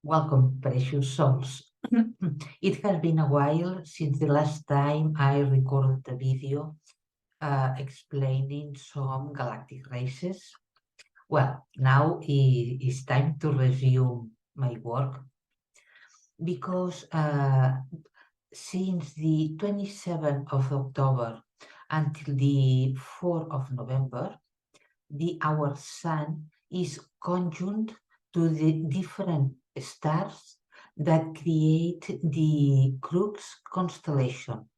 Welcome, precious souls. It has been a while since the last time I recorded a video explaining some galactic races. Well, now it's time to resume my work because since the 27th of October until the 4th of November, our sun is conjunct to the different stars that create the Crux Constellation.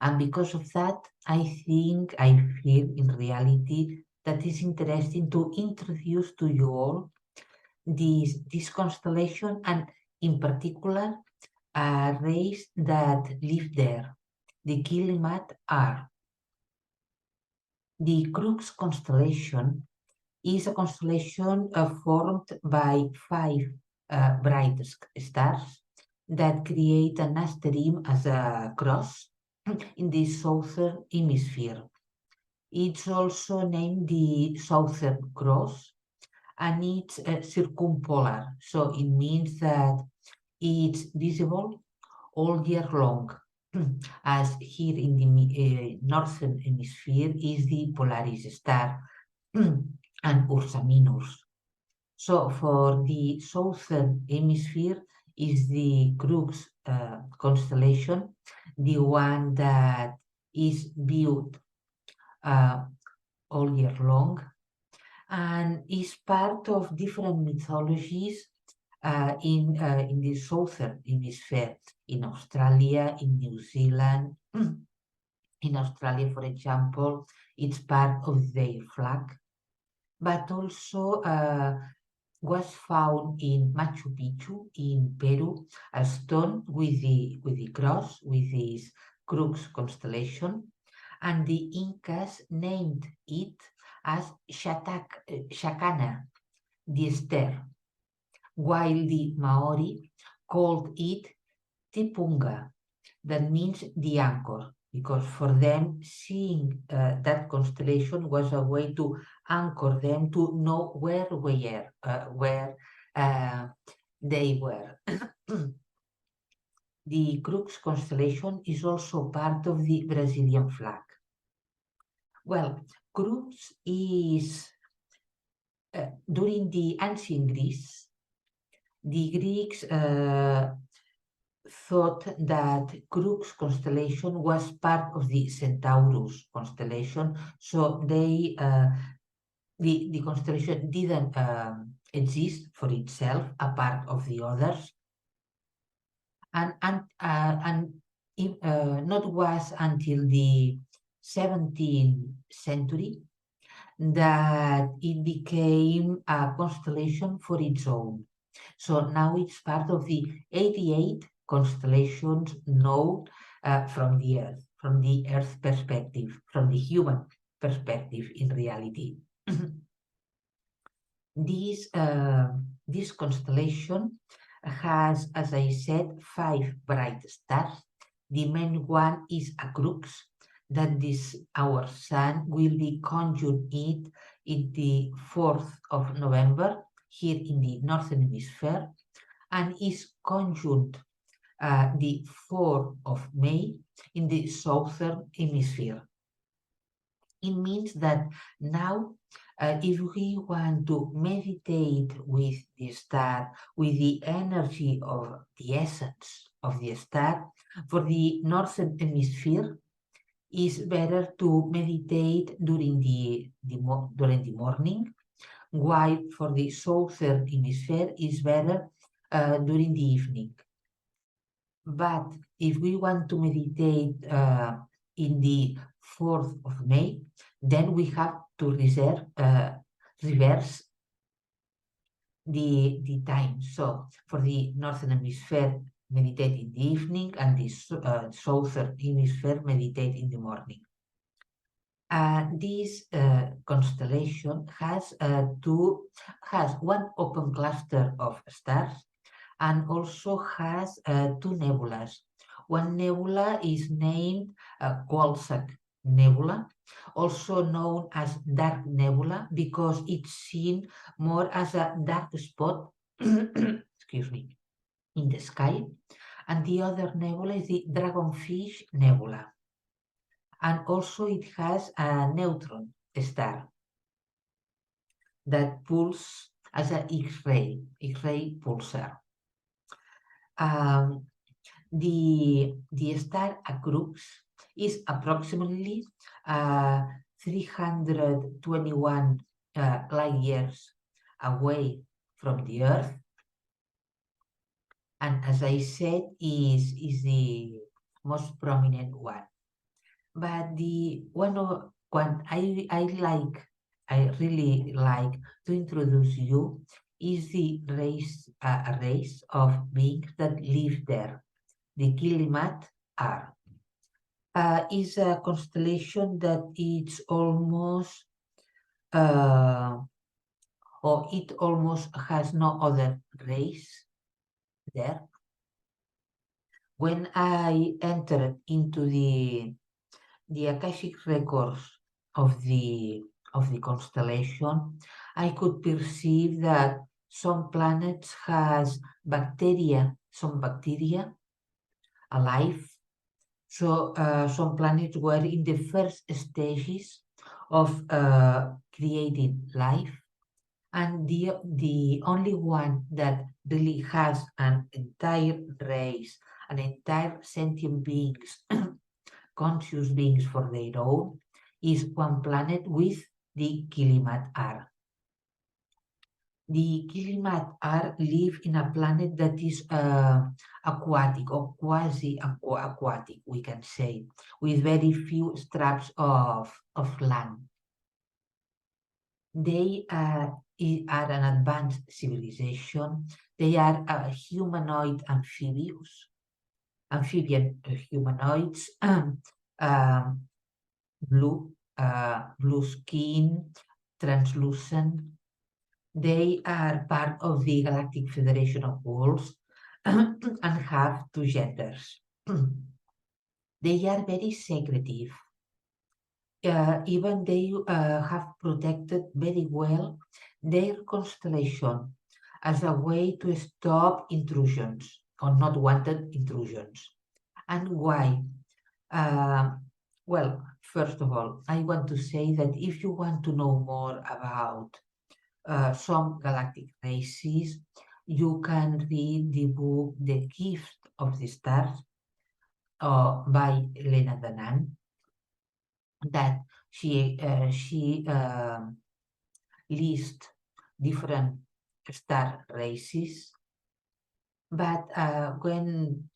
And because of that, I feel in reality that it's interesting to introduce to you all this constellation, and in particular a race that live there, the Killimat-Arr. The Crux Constellation is a constellation formed by 5 bright stars that create an asterism as a cross in the southern hemisphere. It's also named the Southern Cross, and it's circumpolar, so it means that it's visible all year long, as here in the Northern Hemisphere is the Polaris star and Ursa Minors. So for the Southern Hemisphere is the Crux constellation, the one that is viewed all year long, and is part of different mythologies in the Southern Hemisphere, in Australia, in New Zealand. In Australia, for example, it's part of their flag, but also was found in Machu Picchu in Peru, a stone with the cross, with this Crux constellation, and the Incas named it as Chacana, the star, while the Maori called it Tipunga, that means the anchor, because for them seeing that constellation was a way to anchor them, to know where they were. The Crux constellation is also part of the Brazilian flag. Well, Crux is, during the ancient Greece, the Greeks thought that Crux constellation was part of the Centaurus constellation, so they the constellation didn't exist for itself apart of the others, and not was until the 17th century that it became a constellation for its own. So now it's part of the 88 constellations known from the Earth perspective, from the human perspective in reality. This constellation has, as I said, 5 bright stars. The main one is a crux, that our sun will be conjunct it in the 4th of November here in the Northern Hemisphere, and is conjunct the 4th of May in the Southern Hemisphere. It means that now, if we want to meditate with the star, with the energy of the essence of the star, for the Northern Hemisphere, it's better to meditate during the morning, while for the Southern Hemisphere is better during the evening. But if we want to meditate in the 4th of May, then we have to reverse the time. So for the Northern Hemisphere, meditate in the evening, and the Southern Hemisphere, meditate in the morning. This constellation has one open cluster of stars, and also has 2 nebulas. One nebula is named Galactic Nebula, also known as Dark Nebula, because it's seen more as a dark spot excuse me, in the sky. And the other nebula is the Dragonfish Nebula. And also it has a neutron star that pulses as an X-ray pulsar. The star Crux is approximately 321 light years away from the Earth, and as I said, is the most prominent one. But the one I really like to introduce you is the race of beings that live there, the Killimat-Arr. Is a constellation that it's almost or it almost has no other race there. When I entered into the Akashic Records of the constellation, I could perceive that some planets has some bacteria alive. So some planets were in the first stages of creating life, and the only one that really has an entire race, an entire sentient beings, conscious beings for their own, is one planet with the Killimat-Arr. The Killimat-Arr live in a planet that is aquatic or quasi-aquatic, we can say, with very few straps of land. They are an advanced civilization. They are humanoid amphibian humanoids, blue skin, translucent. They are part of the Galactic Federation of Wolves and have two genders. They are very secretive. Even they have protected very well their constellation as a way to stop intrusions or not wanted intrusions. And why? Well, first of all, I want to say that if you want to know more about some galactic races, you can read the book The Gift of the Stars by Elena Danaan, that she lists different star races. But when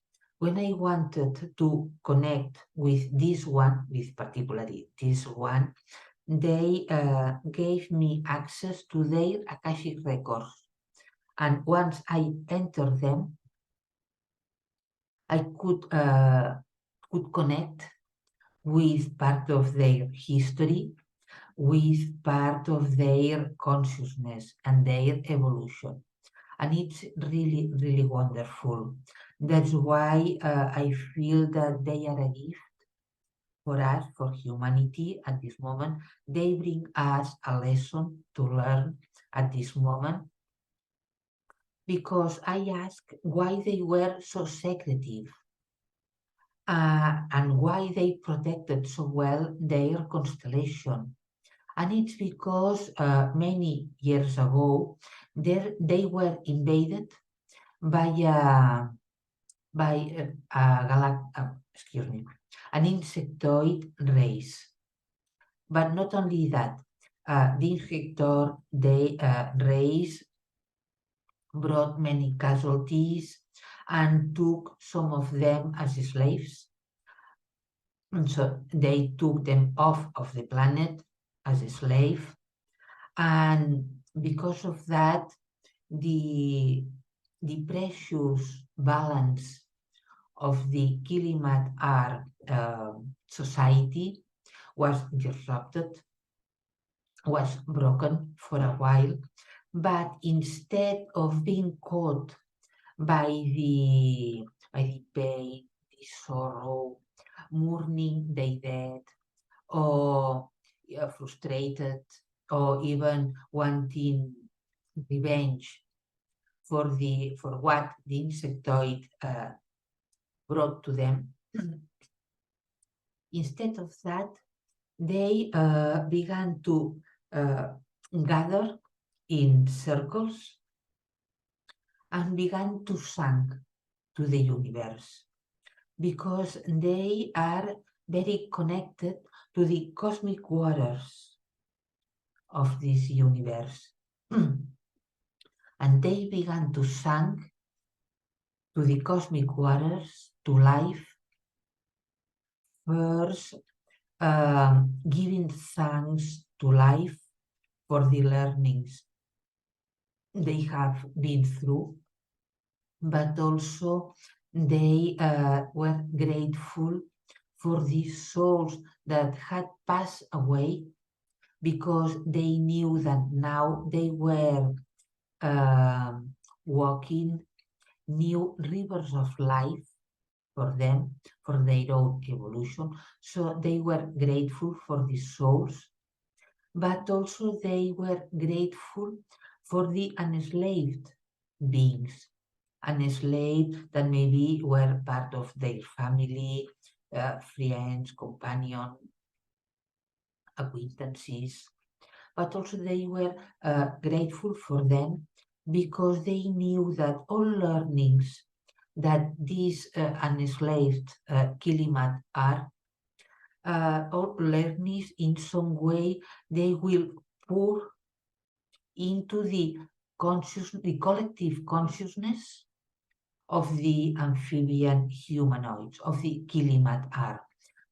I wanted to connect with this one, with particularly this one, they gave me access to their Akashic records. And once I entered them, I could connect with part of their history, with part of their consciousness and their evolution. And it's really, really wonderful. That's why I feel that they are a gift for us, for humanity at this moment. They bring us a lesson to learn at this moment, because I asked why they were so secretive and why they protected so well their constellation. And it's because many years ago they were invaded by an insectoid race. But not only that, the insectoid race brought many casualties and took some of them as slaves. And so they took them off of the planet as a slave. And because of that, the precious balance of the Killimat-Arr society was disrupted, was broken for a while. But instead of being caught by the pain, the sorrow, mourning their dead, or frustrated, or even wanting revenge for what the insectoid brought to them. Instead of that, they began to gather in circles and began to sing to the universe, because they are very connected to the cosmic waters of this universe. And they began to sing to the cosmic waters, to life, first giving thanks to life for the learnings they have been through, but also they were grateful for the souls that had passed away, because they knew that now they were walking new rivers of life for them, for their own evolution. So they were grateful for the souls, but also they were grateful for the enslaved beings, enslaved that maybe were part of their family, friends, companions, acquaintances, but also they were grateful for them, because they knew that all learnings that these enslaved Killimat-Arr, all learnings in some way, they will pour into the collective consciousness of the amphibian humanoids, of the Killimat-Arr,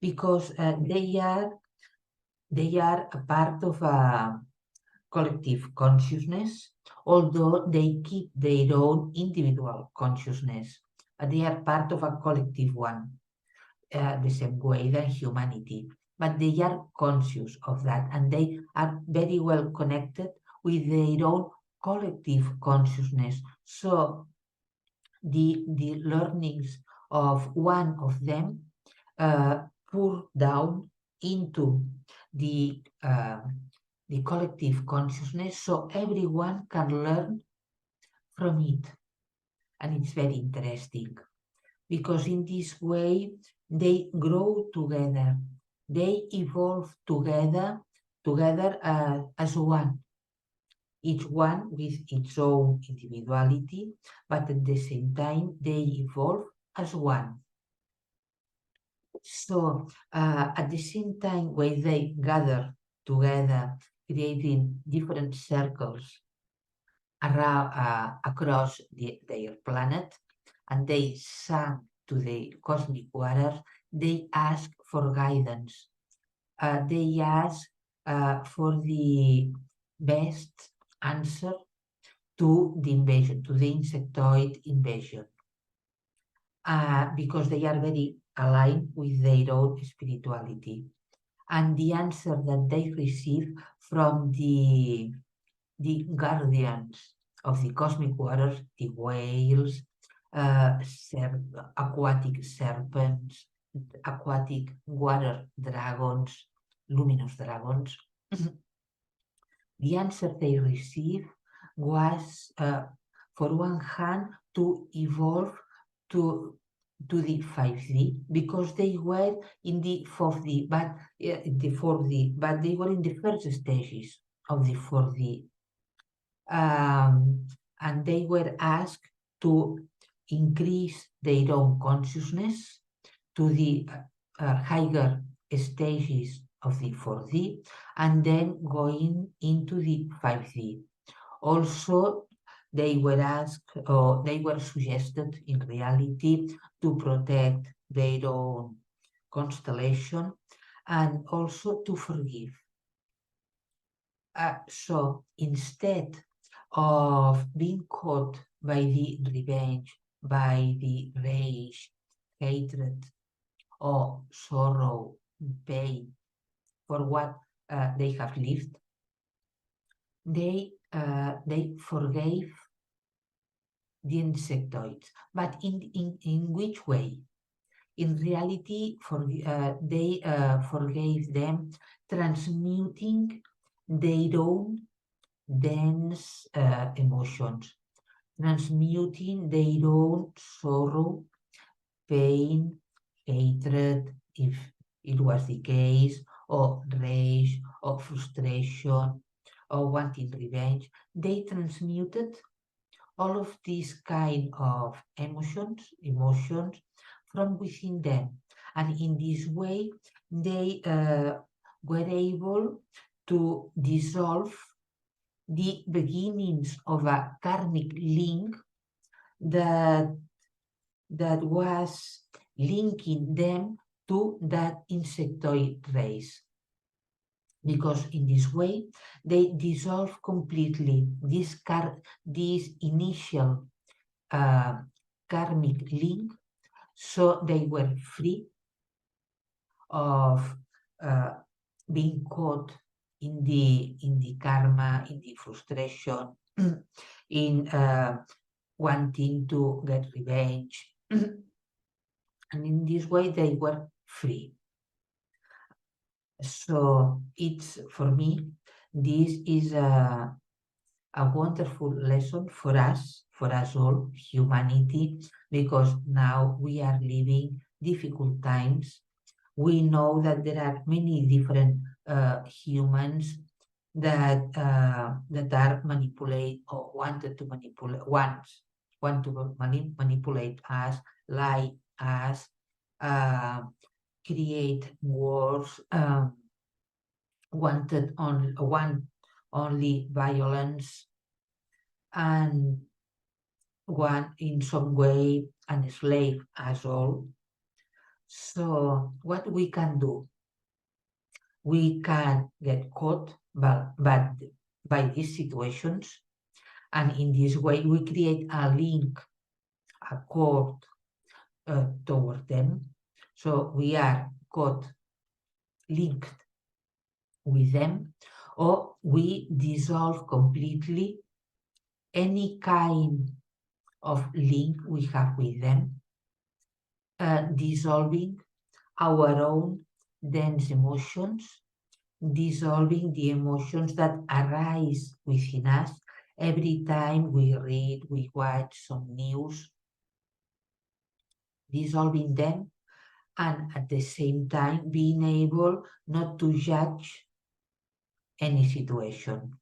because they are a part of a collective consciousness, although they keep their own individual consciousness. They are part of a collective one, the same way than humanity. But they are conscious of that, and they are very well connected with their own collective consciousness. So the learnings of one of them pour down into the collective consciousness, so everyone can learn from it. And it's very interesting, because in this way they grow together, they evolve together as one, each one with its own individuality, but at the same time they evolve as one. So at the same time, when they gather together, creating different circles around, across their planet, and they sang to the cosmic waters, they ask for guidance. They ask for the best answer to the invasion, to the insectoid invasion, because they are very aligned with their own spirituality. And the answer that they receive from the guardians of the cosmic waters, the whales, aquatic serpents, aquatic water dragons, luminous dragons, the answer they received was, for one hand, to evolve to the 5D, because they were in the 4D, but they were in the first stages of the 4D. And they were asked to increase their own consciousness to the higher stages of the 4D, and then going into the 5D. Also, they were asked, or they were suggested in reality, to protect their own constellation and also to forgive. So instead of being caught by the revenge, by the rage, hatred, or sorrow, pain for what they have lived, they forgave the insectoids. But in which way? In reality, they forgave them, transmuting their own dense emotions, transmuting their own sorrow, pain, hatred, if it was the case, or rage, or frustration, or wanting revenge. They transmuted all of these kind of emotions from within them. And in this way, they were able to dissolve the beginnings of a karmic link that was linking them to that insectoid race. Because in this way, they dissolve completely this initial karmic link, so they were free of being caught in the karma, in the frustration, in wanting to get revenge. And in this way, they were free. So it's, for me, this is a wonderful lesson for us all, humanity, because now we are living difficult times. We know that there are many different humans that are manipulate or want to manipulate us, lie us, create wars, wanted only violence, and want in some way enslave us all. So what we can do? We can get caught by these situations, and in this way we create a link, a cord toward them. So we are caught, linked with them, or we dissolve completely any kind of link we have with them, dissolving our own dense emotions, dissolving the emotions that arise within us every time we read, we watch some news, dissolving them, and at the same time being able not to judge any situation.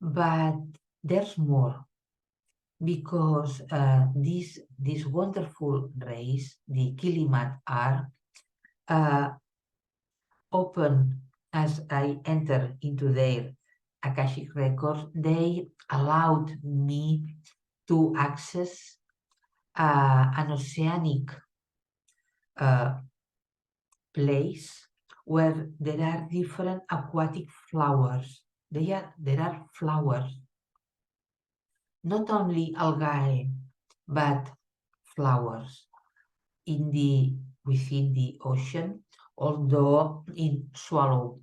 But there's more, because this wonderful race, the Killimat-Arr, open, as I enter into their Akashic Records, they allowed me to access an oceanic place where there are different aquatic flowers. There are flowers, not only algae, but flowers within the ocean, although in shallow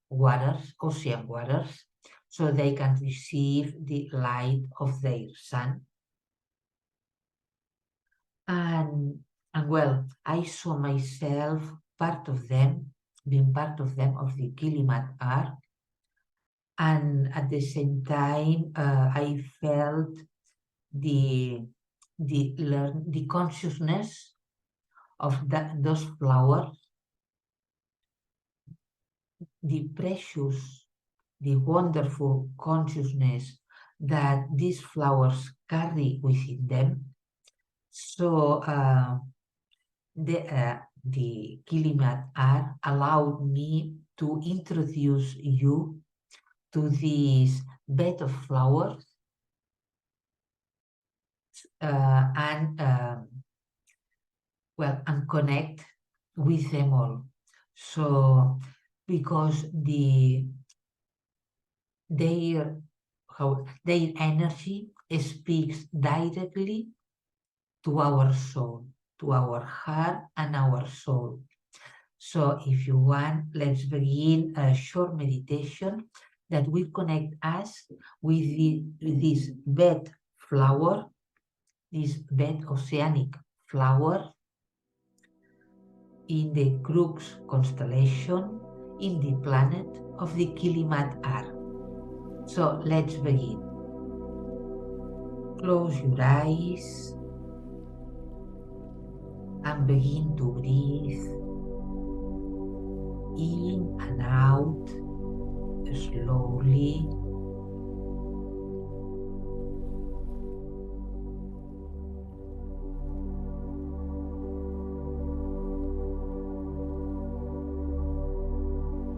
waters, ocean waters, so they can receive the light of their sun. And well, I saw myself being part of them, of the Killimat-Arr, and at the same time, I felt the consciousness of those flowers, the precious, the wonderful consciousness that these flowers carry within them. So the Killimat-Arr allowed me to introduce you to this bed of flowers and connect with them all. So because their energy speaks directly to our soul, to our heart and our soul. So if you want, let's begin a short meditation that will connect us with this bed flower, this bed oceanic flower in the Crux Constellation, in the planet of the Killimat-Arr. So let's begin. Close your eyes and begin to breathe in and out slowly.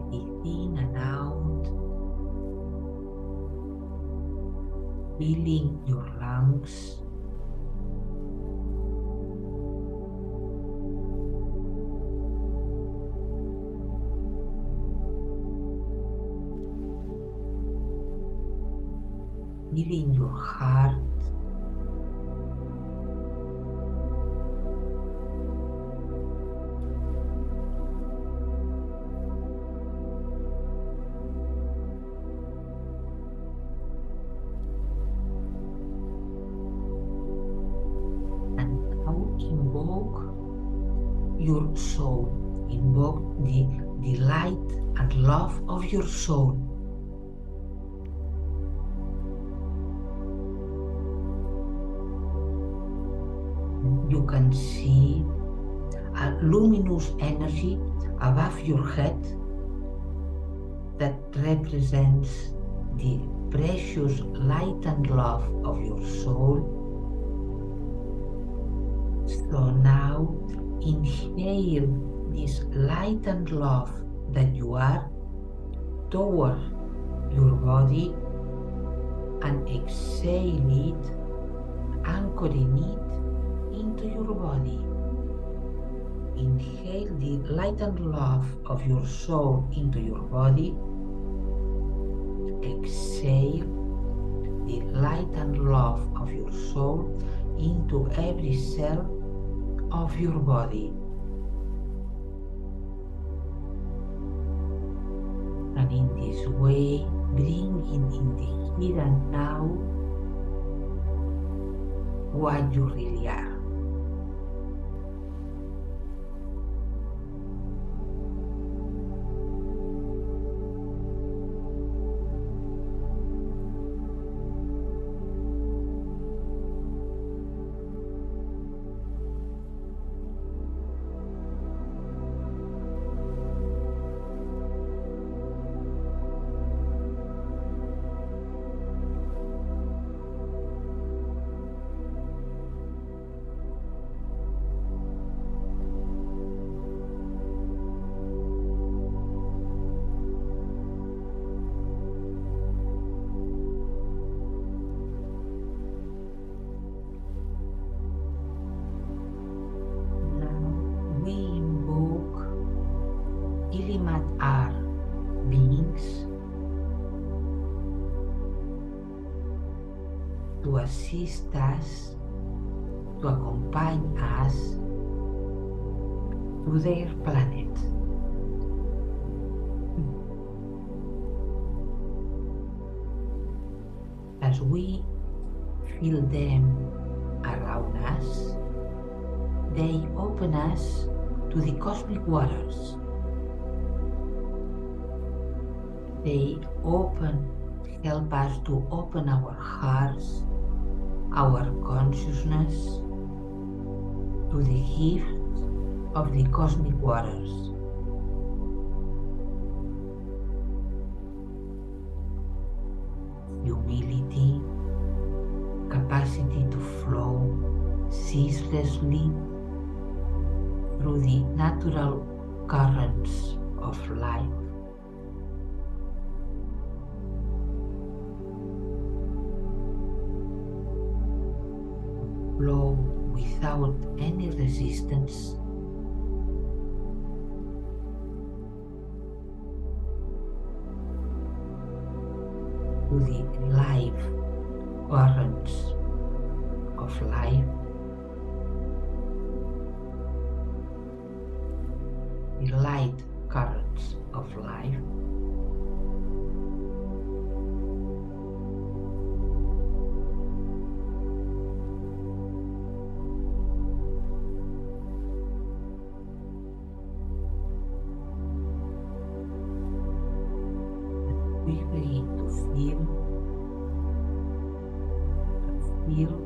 Breathe in and out, filling your lungs. Feeling your heart. And now invoke your soul. Invoke the light and love of your soul. You can see a luminous energy above your head that represents the precious light and love of your soul. So now inhale this light and love that you are toward your body and exhale it, anchoring it into your body. Inhale the light and love of your soul into your body. Exhale the light and love of your soul into every cell of your body. And in this way, bringing in the here and now what you really are. Killimat-Arr beings to assist us, to accompany us to their planet. As we feel them around us, they open us to the cosmic waters. They help us to open our hearts, our consciousness to the gift of the cosmic waters. Humility, capacity to flow ceaselessly through the natural currents of life. Flow without any resistance. To the life currents of life. The light currents of life. We begin to feel field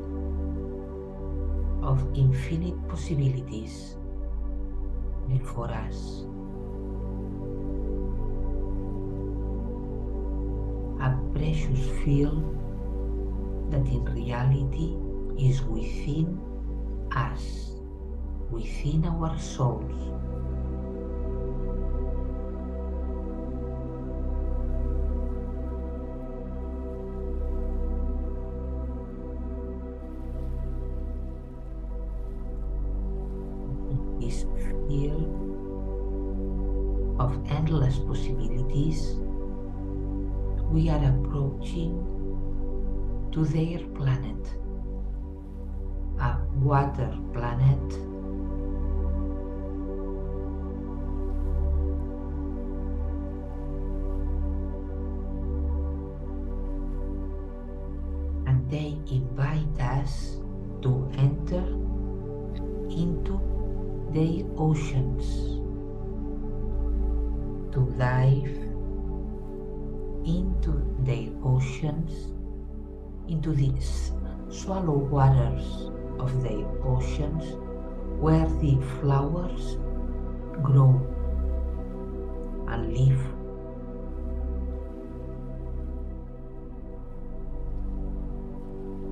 of infinite possibilities before us. A precious field that in reality is within us, within our souls. This field of endless possibilities, we are approaching to their planet, a water planet and they invite us to enter into their oceans, to dive into their oceans, into the shallow waters of their oceans where the flowers grow and live.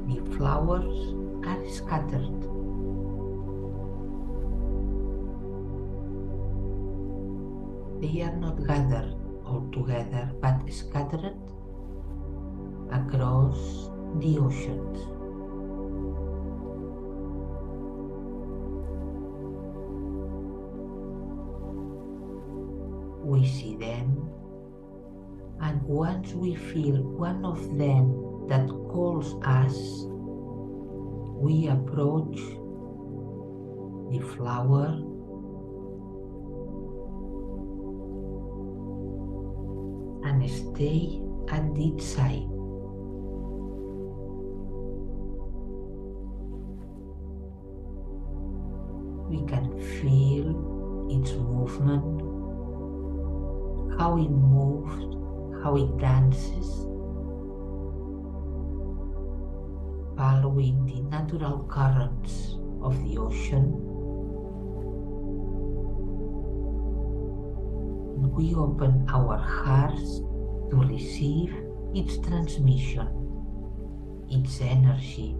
The flowers are scattered. They are not gathered all together, but scattered across the oceans. We see them, and once we feel one of them that calls us, we approach the flower and stay at its side. We can feel its movement, how it moves, how it dances, following the natural currents of the ocean. And we open our hearts to receive its transmission, its energy,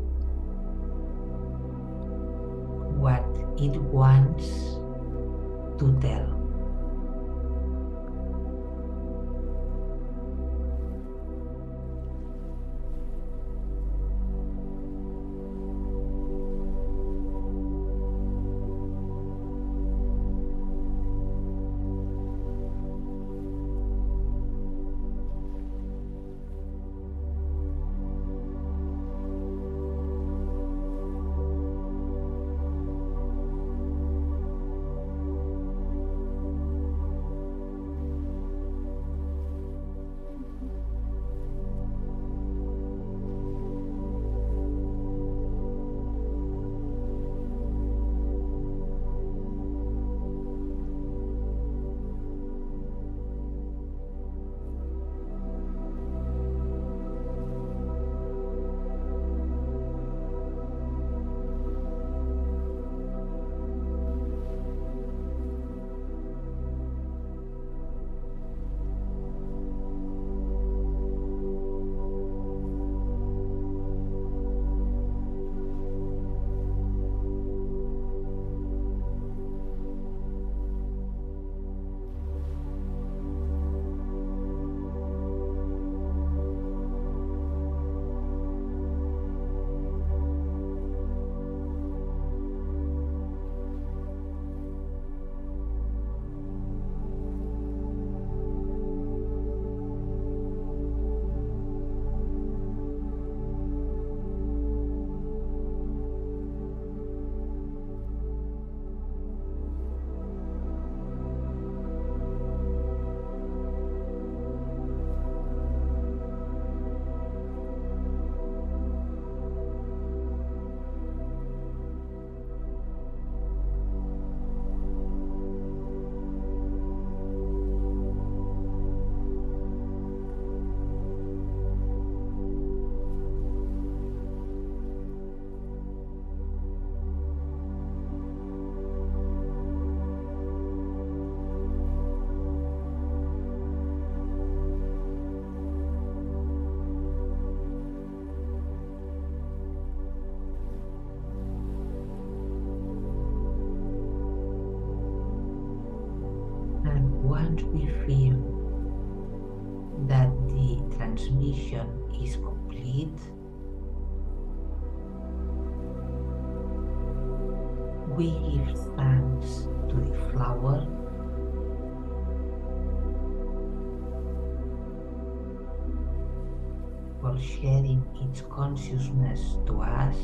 what it wants to tell. once we feel that the transmission is complete, we give thanks to the flower for sharing its consciousness to us,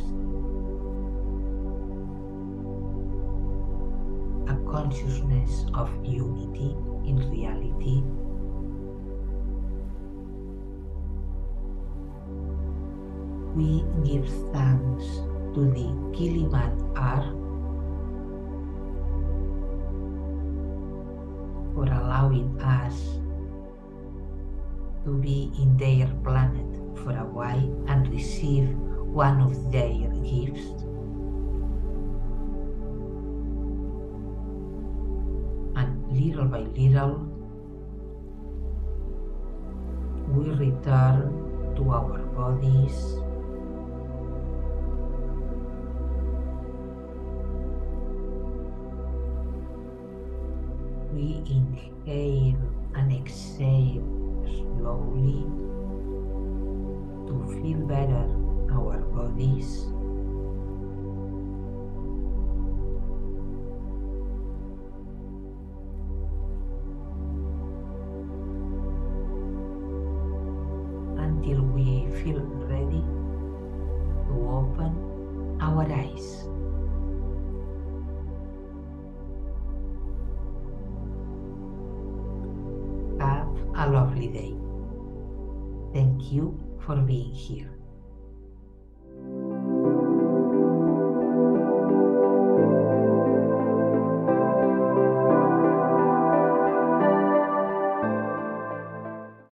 a consciousness of unity in reality. We give thanks to the Killimat-Arr for allowing us to be in their planet for a while and receive one of their gifts. And little by little, we return to our bodies, we inhale and exhale slowly to feel better our bodies. Until we feel ready to open our eyes. Have a lovely day. Thank you for being here.